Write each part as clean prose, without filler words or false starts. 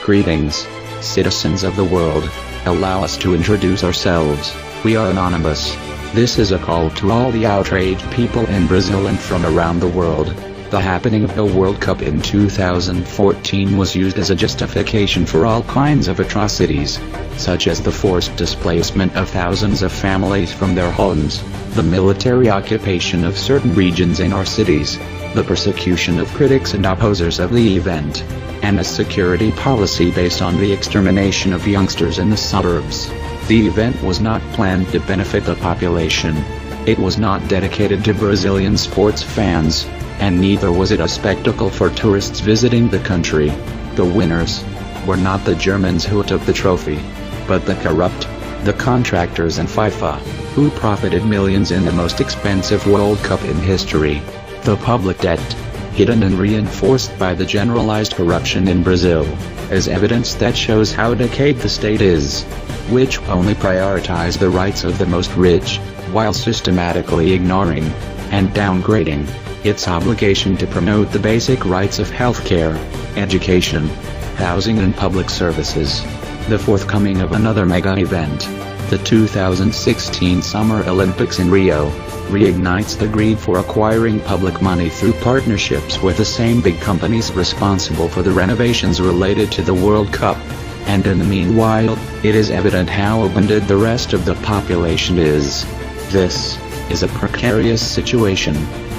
Greetings, citizens of the world. Allow us to introduce ourselves. We are anonymous. This is a call to all the outraged people in Brazil and from around the world. The happening of the World Cup in 2014 was used as a justification for all kinds of atrocities, such as the forced displacement of thousands of families from their homes, the military occupation of certain regions in our cities, the persecution of critics and opposers of the event, and a security policy based on the extermination of youngsters in the suburbs. The event was not planned to benefit the population. It was not dedicated to Brazilian sports fans, and neither was it a spectacle for tourists visiting the country. The winners were not the Germans who took the trophy, but the corrupt, the contractors and FIFA, who profited millions in the most expensive World Cup in history. The public debt, hidden and reinforced by the generalized corruption in Brazil, is evidence that shows how decayed the state is, which only prioritize the rights of the most rich, while systematically ignoring and downgrading its obligation to promote the basic rights of healthcare, education, housing and public services. The forthcoming of another mega event, the 2016 Summer Olympics in Rio, reignites the greed for acquiring public money through partnerships with the same big companies responsible for the renovations related to the World Cup. And in the meanwhile, it is evident how abandoned the rest of the population is. This is a precarious situation,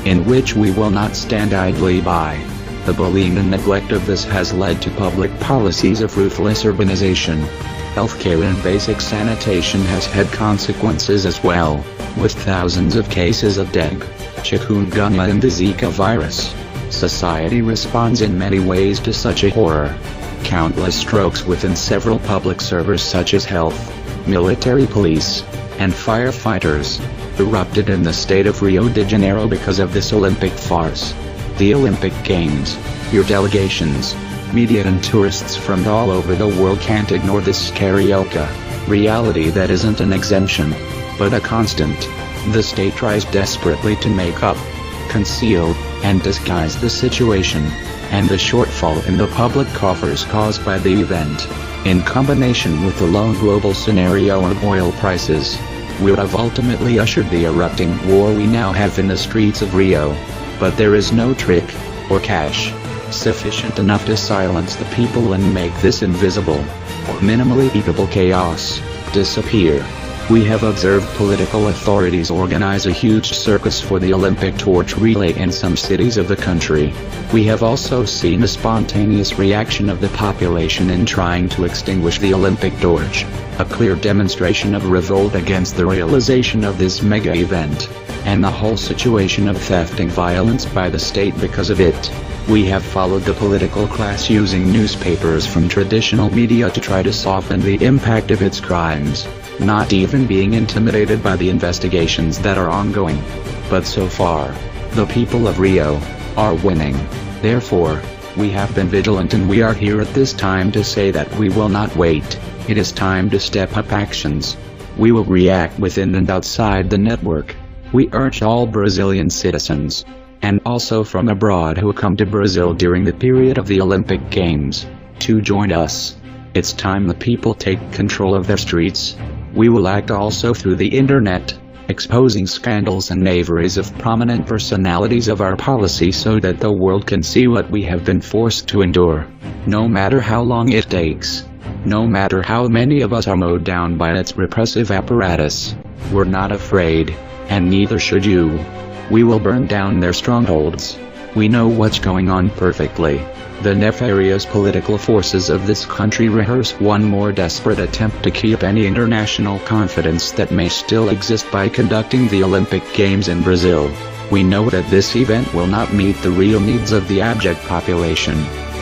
in which we will not stand idly by. The bullying and neglect of this has led to public policies of ruthless urbanization. Healthcare and basic sanitation has had consequences as well, with thousands of cases of dengue, chikungunya and the Zika virus. Society responds in many ways to such a horror. Countless strokes within several public servers such as health, military police, and firefighters erupted in the state of Rio de Janeiro because of this Olympic farce. The Olympic Games, your delegations, media and tourists from all over the world can't ignore this carioca reality that isn't an exemption, but a constant. The state tries desperately to make up, conceal, and disguise the situation, and the shortfall in the public coffers caused by the event, in combination with the low global scenario of oil prices, would have ultimately ushered the erupting war we now have in the streets of Rio. But there is no trick, or cash, sufficient enough to silence the people and make this invisible, or minimally eatable chaos disappear. We have observed political authorities organize a huge circus for the Olympic torch relay in some cities of the country. We have also seen a spontaneous reaction of the population in trying to extinguish the Olympic torch, a clear demonstration of revolt against the realization of this mega event, and the whole situation of theft and violence by the state because of it. We have followed the political class using newspapers from traditional media to try to soften the impact of its crimes, not even being intimidated by the investigations that are ongoing. But so far, the people of Rio are winning. Therefore, we have been vigilant and we are here at this time to say that we will not wait. It is time to step up actions. We will react within and outside the network. We urge all Brazilian citizens, and also from abroad who come to Brazil during the period of the Olympic Games, to join us. It's time the people take control of their streets. We will act also through the internet, exposing scandals and knaveries of prominent personalities of our policy so that the world can see what we have been forced to endure. No matter how long it takes, no matter how many of us are mowed down by its repressive apparatus, we're not afraid, and neither should you. We will burn down their strongholds. We know what's going on perfectly. The nefarious political forces of this country rehearse one more desperate attempt to keep any international confidence that may still exist by conducting the Olympic Games in Brazil. We know that this event will not meet the real needs of the abject population,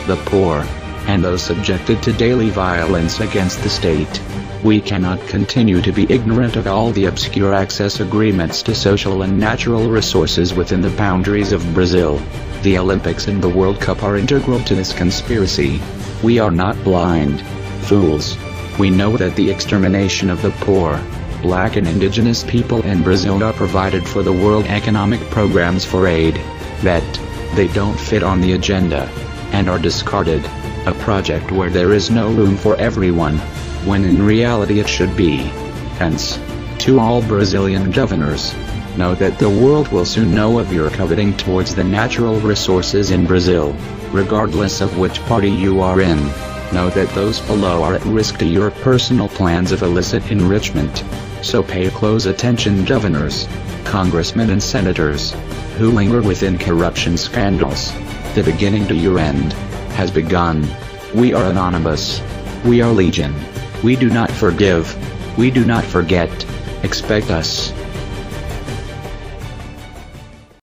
the poor, and those subjected to daily violence against the state. We cannot continue to be ignorant of all the obscure access agreements to social and natural resources within the boundaries of Brazil. The Olympics and the World Cup are integral to this conspiracy. We are not blind fools. We know that the extermination of the poor, black and indigenous people in Brazil are provided for the World Economic Programs for aid, that they don't fit on the agenda, and are discarded. a project where there is no room for everyone, when in reality it should be. Hence, to all Brazilian governors, know that the world will soon know of your coveting towards the natural resources in Brazil, regardless of which party you are in. Know that those below are at risk to your personal plans of illicit enrichment. So pay close attention, governors, congressmen and senators, who linger within corruption scandals. The beginning to your end has begun. We are anonymous. We are legion. We do not forgive. We do not forget. Expect us.